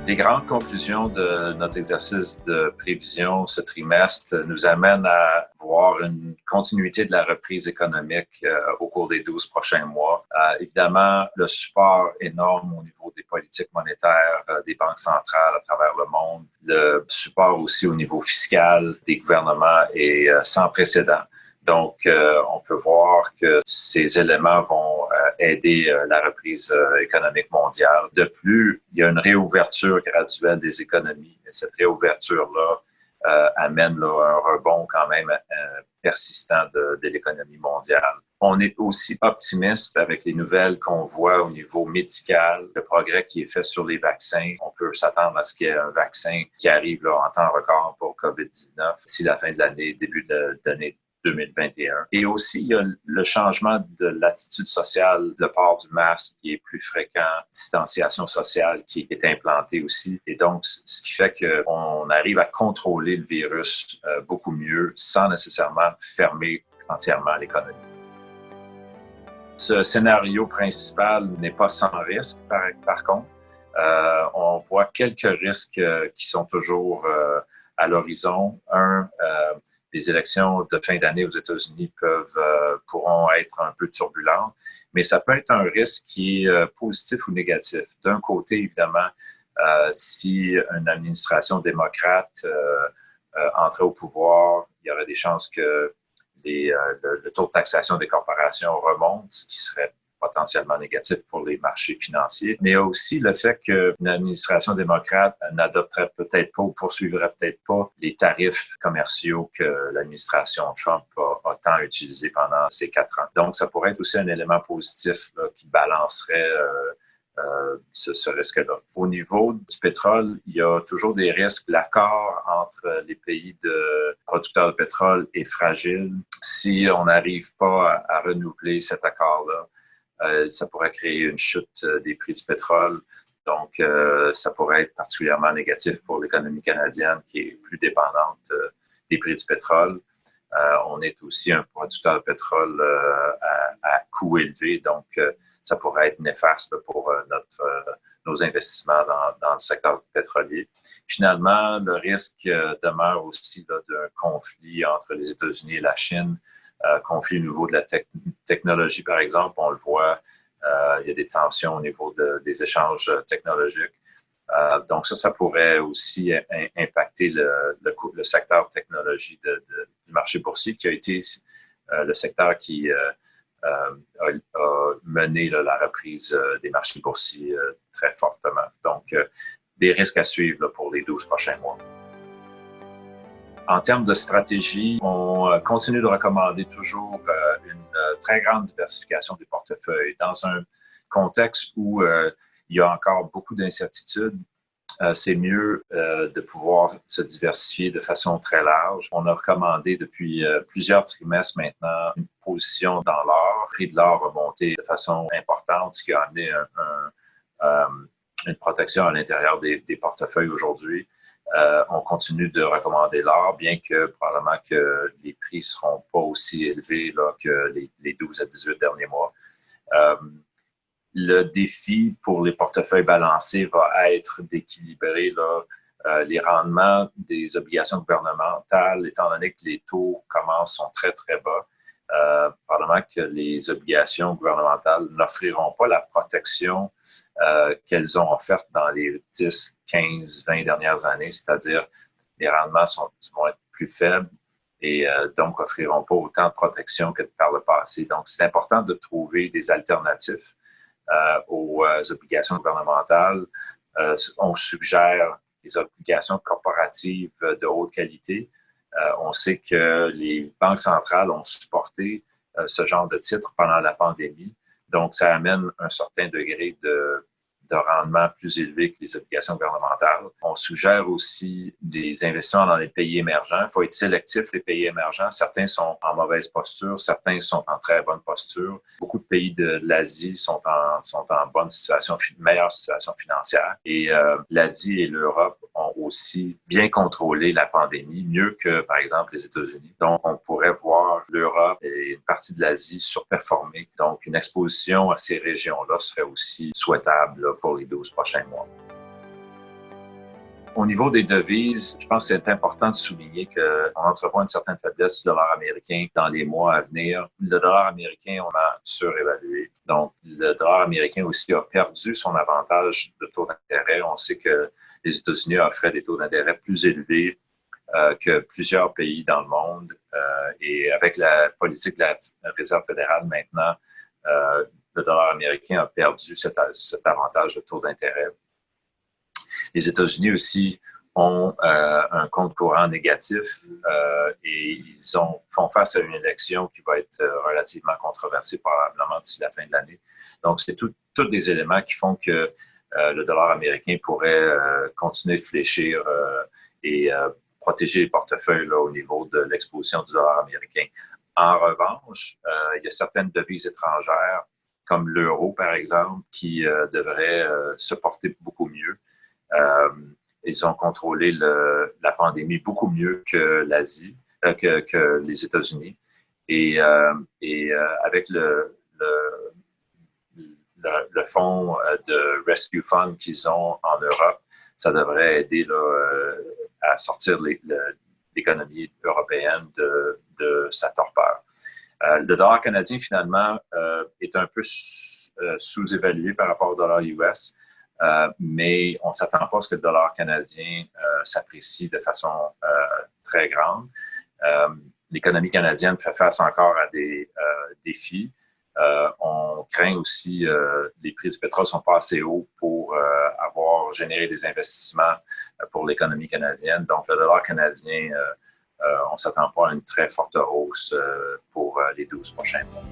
Les grandes conclusions de notre exercice de prévision ce trimestre nous amènent à voir une continuité de la reprise économique au cours des 12 prochains mois. Évidemment, le support énorme au niveau des politiques monétaires des banques centrales à travers le monde, le support aussi au niveau fiscal des gouvernements est sans précédent. Donc, on peut voir que ces éléments vont aider la reprise économique mondiale. De plus, il y a une réouverture graduelle des économies. Et cette réouverture-là amène un rebond quand même persistant de l'économie mondiale. On est aussi optimiste avec les nouvelles qu'on voit au niveau médical, le progrès qui est fait sur les vaccins. On peut s'attendre à ce qu'il y ait un vaccin qui arrive là, en temps record pour COVID-19 d'ici la fin de l'année, début de l'année 2021. Et aussi, il y a le changement de l'attitude sociale, le port du masque qui est plus fréquent, distanciation sociale qui est implantée aussi. Et donc, ce qui fait qu'on arrive à contrôler le virus beaucoup mieux sans nécessairement fermer entièrement l'économie. Ce scénario principal n'est pas sans risque, par contre. On voit quelques risques qui sont toujours à l'horizon. Les élections de fin d'année aux États-Unis pourront être un peu turbulentes, mais ça peut être un risque qui est positif ou négatif. D'un côté, évidemment, si une administration démocrate entrait au pouvoir, il y aurait des chances que le taux de taxation des corporations remonte, ce qui serait potentiellement négatif pour les marchés financiers, mais il y a aussi le fait qu'une administration démocrate n'adopterait peut-être pas ou poursuivrait peut-être pas les tarifs commerciaux que l'administration Trump a tant utilisés pendant ces 4 ans. Donc, ça pourrait être aussi un élément positif là, qui balancerait ce risque-là. Au niveau du pétrole, il y a toujours des risques. L'accord entre les pays producteurs de pétrole est fragile. Si on n'arrive pas à renouveler cet accord-là, ça pourrait créer une chute des prix du pétrole. Donc, ça pourrait être particulièrement négatif pour l'économie canadienne qui est plus dépendante des prix du pétrole. On est aussi un producteur de pétrole à coût élevé, donc ça pourrait être néfaste pour nos investissements dans le secteur pétrolier. Finalement, le risque demeure aussi d'un conflit entre les États-Unis et la Chine. Conflit au niveau de la technologie, par exemple, on le voit, il y a des tensions au niveau des échanges technologiques. Donc ça pourrait aussi impacter le secteur technologie du marché boursier, qui a été le secteur qui a mené la reprise des marchés boursiers très fortement. Donc, des risques à suivre pour les 12 prochains mois. En termes de stratégie, on continue de recommander toujours une très grande diversification des portefeuilles. Dans un contexte où il y a encore beaucoup d'incertitudes, c'est mieux de pouvoir se diversifier de façon très large. On a recommandé depuis plusieurs trimestres maintenant une position dans l'or. Le prix de l'or a monté de façon importante, ce qui a amené une protection à l'intérieur des portefeuilles aujourd'hui. On continue de recommander l'or, bien que probablement que les prix ne seront pas aussi élevés là, que les 12 à 18 derniers mois. Le défi pour les portefeuilles balancés va être d'équilibrer les rendements des obligations gouvernementales, étant donné que les taux sont très, très bas. Probablement que les obligations gouvernementales n'offriront pas la protection qu'elles ont offerte dans les 10, 15, 20 dernières années, c'est-à-dire les rendements vont être plus faibles et donc offriront pas autant de protection que par le passé. Donc, c'est important de trouver des alternatives aux obligations gouvernementales. On suggère des obligations corporatives de haute qualité. On sait que les banques centrales ont supporté ce genre de titres pendant la pandémie. Donc, ça amène un certain degré de rendement plus élevé que les obligations gouvernementales. On suggère aussi des investissements dans les pays émergents. Il faut être sélectif, les pays émergents. Certains sont en mauvaise posture, certains sont en très bonne posture. Beaucoup de pays de l'Asie sont en bonne situation, meilleure situation financière. Et l'Asie et l'Europe ont aussi bien contrôlé la pandémie, mieux que, par exemple, les États-Unis. Donc, on pourrait voir l'Europe et une partie de l'Asie surperformer. Donc, une exposition à ces régions-là serait aussi souhaitable là, pour les 12 prochains mois. Au niveau des devises, je pense que c'est important de souligner qu'on entrevoit une certaine faiblesse du dollar américain dans les mois à venir. Le dollar américain, on a surévalué. Donc, le dollar américain aussi a perdu son avantage de taux d'intérêt. On sait que les États-Unis offraient des taux d'intérêt plus élevés que plusieurs pays dans le monde. Et avec la politique de la Réserve fédérale maintenant, le dollar américain a perdu cet avantage de taux d'intérêt. Les États-Unis aussi ont un compte courant négatif et ils font face à une élection qui va être relativement controversée probablement d'ici la fin de l'année. Donc, c'est tous des éléments qui font que le dollar américain pourrait continuer de fléchir et protéger les portefeuilles là, au niveau de l'exposition du dollar américain. En revanche, il y a certaines devises étrangères, comme l'euro, par exemple, qui devraient se porter beaucoup mieux. Ils ont contrôlé la pandémie beaucoup mieux que l'Asie, que les États-Unis. Et avec le fonds de Rescue Fund qu'ils ont en Europe, ça devrait aider là, à sortir l'économie européenne de sa torpeur. Le dollar canadien, finalement, est un peu sous-évalué par rapport au dollar US. Mais on ne s'attend pas à ce que le dollar canadien s'apprécie de façon très grande. L'économie canadienne fait face encore à des défis. On craint aussi les prix du pétrole ne sont pas assez hauts pour avoir généré des investissements pour l'économie canadienne. Donc, le dollar canadien, on ne s'attend pas à une très forte hausse pour les 12 prochains mois.